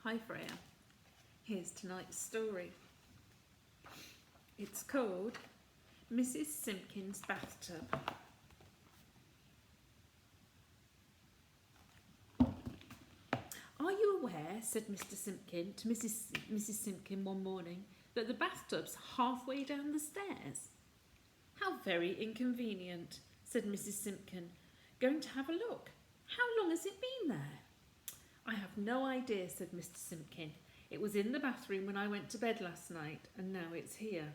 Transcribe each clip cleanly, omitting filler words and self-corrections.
Hi Freya, here's tonight's story. It's called Mrs. Simpkin's Bathtub. Are you aware, said Mr. Simpkin to Mrs. Simpkin one morning, that the bathtub's halfway down the stairs? How very inconvenient, said Mrs. Simpkin. Going to have a look. How long has it been there? I have no idea, said Mr. Simpkin. It was in the bathroom when I went to bed last night, and now it's here.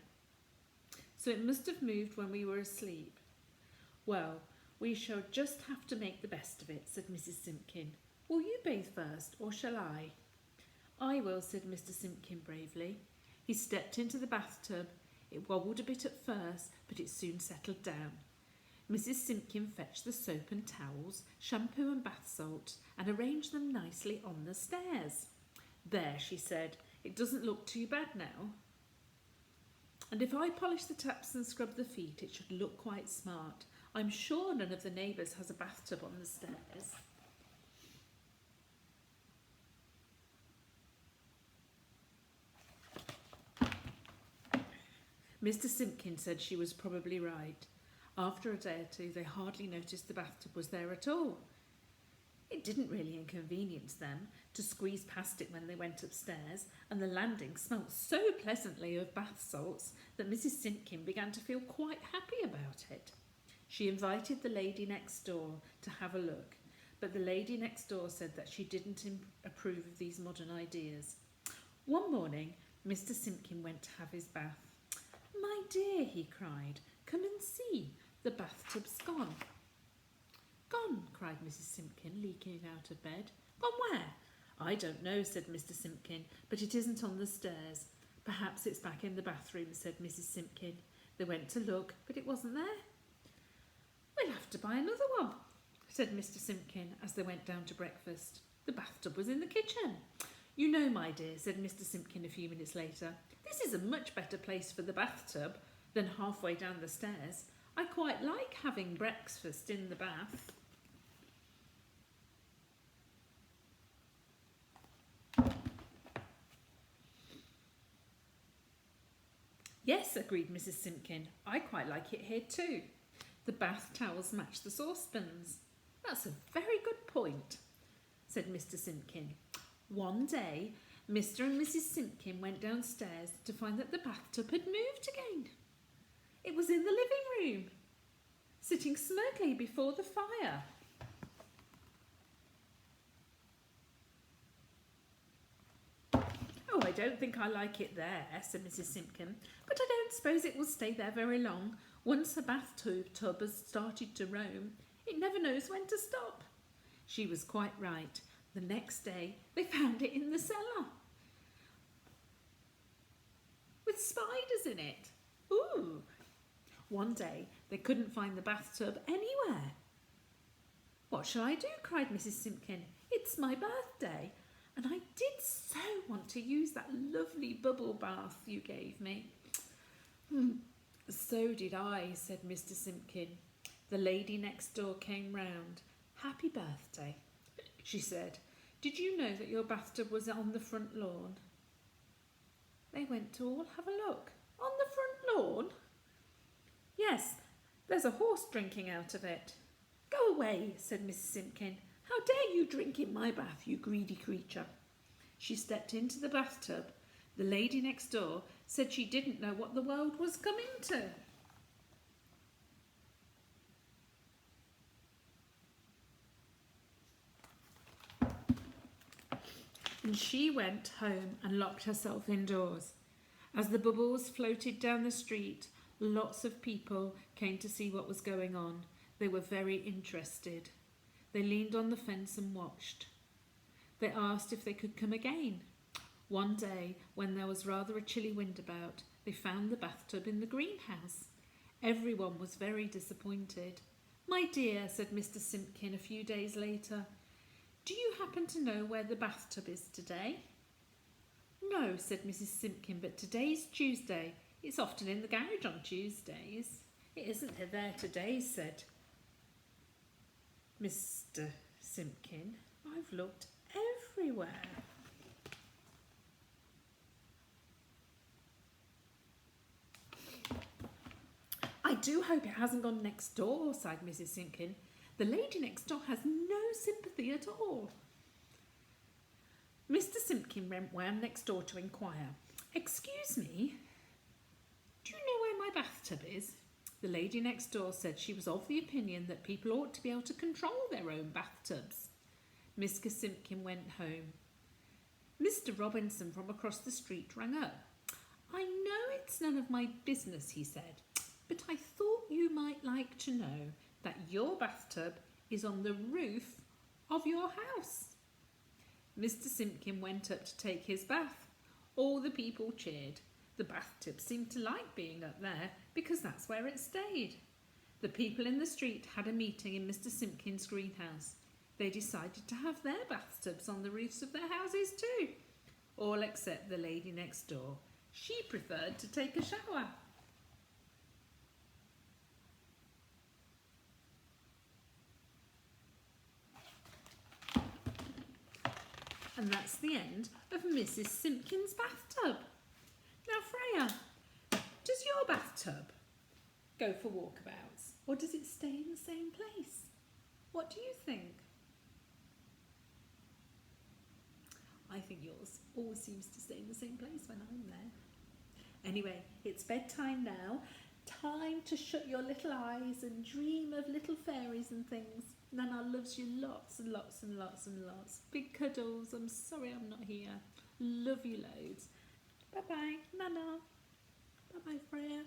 So it must have moved when we were asleep. Well, we shall just have to make the best of it, said Mrs. Simpkin. Will you bathe first, or shall I? I will, said Mr. Simpkin bravely. He stepped into the bathtub. It wobbled a bit at first, but it soon settled down. Mrs. Simpkin fetched the soap and towels, shampoo and bath salts, and arranged them nicely on the stairs. There, she said, it doesn't look too bad now. And if I polish the taps and scrub the feet, it should look quite smart. I'm sure none of the neighbours has a bathtub on the stairs. Mr. Simpkin said she was probably right. After a day or two, they hardly noticed the bathtub was there at all. It didn't really inconvenience them to squeeze past it when they went upstairs, and the landing smelt so pleasantly of bath salts that Mrs. Simpkin began to feel quite happy about it. She invited the lady next door to have a look, but the lady next door said that she didn't approve of these modern ideas. One morning, Mr. Simpkin went to have his bath. "My dear," he cried, "come and see. The bathtub's gone." "Gone?" cried Mrs. Simpkin, leaping out of bed. "Gone where?" "I don't know," said Mr. Simpkin, "but it isn't on the stairs. Perhaps it's back in the bathroom," said Mrs. Simpkin. They went to look, but it wasn't there. "We'll have to buy another one," said Mr. Simpkin as they went down to breakfast. The bathtub was in the kitchen. "You know, my dear," said Mr. Simpkin a few minutes later, "this is a much better place for the bathtub than halfway down the stairs. I quite like having breakfast in the bath." "Yes," agreed Mrs. Simpkin, "I quite like it here too. The bath towels match the saucepans." "That's a very good point," said Mr. Simpkin. One day, Mr. and Mrs. Simpkin went downstairs to find that the bathtub had moved again. It was in the living room, sitting snugly before the fire. "Oh, I don't think I like it there," said Mrs. Simpkin, "but I don't suppose it will stay there very long. Once a bathtub has started to roam, it never knows when to stop." She was quite right. The next day, they found it in the cellar, with spiders in it. Ooh! One day, they couldn't find the bathtub anywhere. "What shall I do?" cried Mrs. Simpkin. "It's my birthday, and I did so want to use that lovely bubble bath you gave me." "So did I," said Mr. Simpkin. The lady next door came round. "Happy birthday," she said. "Did you know that your bathtub was on the front lawn?" They went to all have a look. "On the front lawn?" "Yes, there's a horse drinking out of it." "Go away," said Mrs. Simpkin. "How dare you drink in my bath, you greedy creature." She stepped into the bathtub. The lady next door said she didn't know what the world was coming to. And she went home and locked herself indoors. As the bubbles floated down the street, lots of people came to see what was going on. They were very interested. They leaned on the fence and watched. They asked if they could come again. One day, when there was rather a chilly wind about, they found the bathtub in the greenhouse. Everyone was very disappointed. "My dear," said Mr. Simpkin a few days later, "do you happen to know where the bathtub is today?" "No," said Mrs. Simpkin, "but today's Tuesday. It's often in the garage on Tuesdays." "It isn't there today," said Mr. Simpkin. "I've looked everywhere." do hope it hasn't gone next door, sighed Mrs. Simpkin. The lady next door has no sympathy at all. Mr. Simpkin went round next door to inquire. Excuse me, do you know where my bathtub is? The lady next door said she was of the opinion that people ought to be able to control their own bathtubs. Mr. Simpkin went home. Mr. Robinson from across the street rang up. I know it's none of my business, he said, but I thought you might like to know that your bathtub is on the roof of your house. Mr. Simpkin went up to take his bath. All the people cheered. The bathtub seemed to like being up there because that's where it stayed. The people in the street had a meeting in Mr. Simpkin's greenhouse. They decided to have their bathtubs on the roofs of their houses too, all except the lady next door. She preferred to take a shower. And that's the end of Mrs. Simpkin's bathtub. Now, Freya, does your bathtub go for walkabouts, or does it stay in the same place? What do you think? I think yours always seems to stay in the same place when I'm there. Anyway, it's bedtime now. Time to shut your little eyes and dream of little fairies and things. Nana loves you lots and lots and lots and lots. Big cuddles. I'm sorry I'm not here. Love you loads. Bye-bye, Nana. Bye-bye, Freya.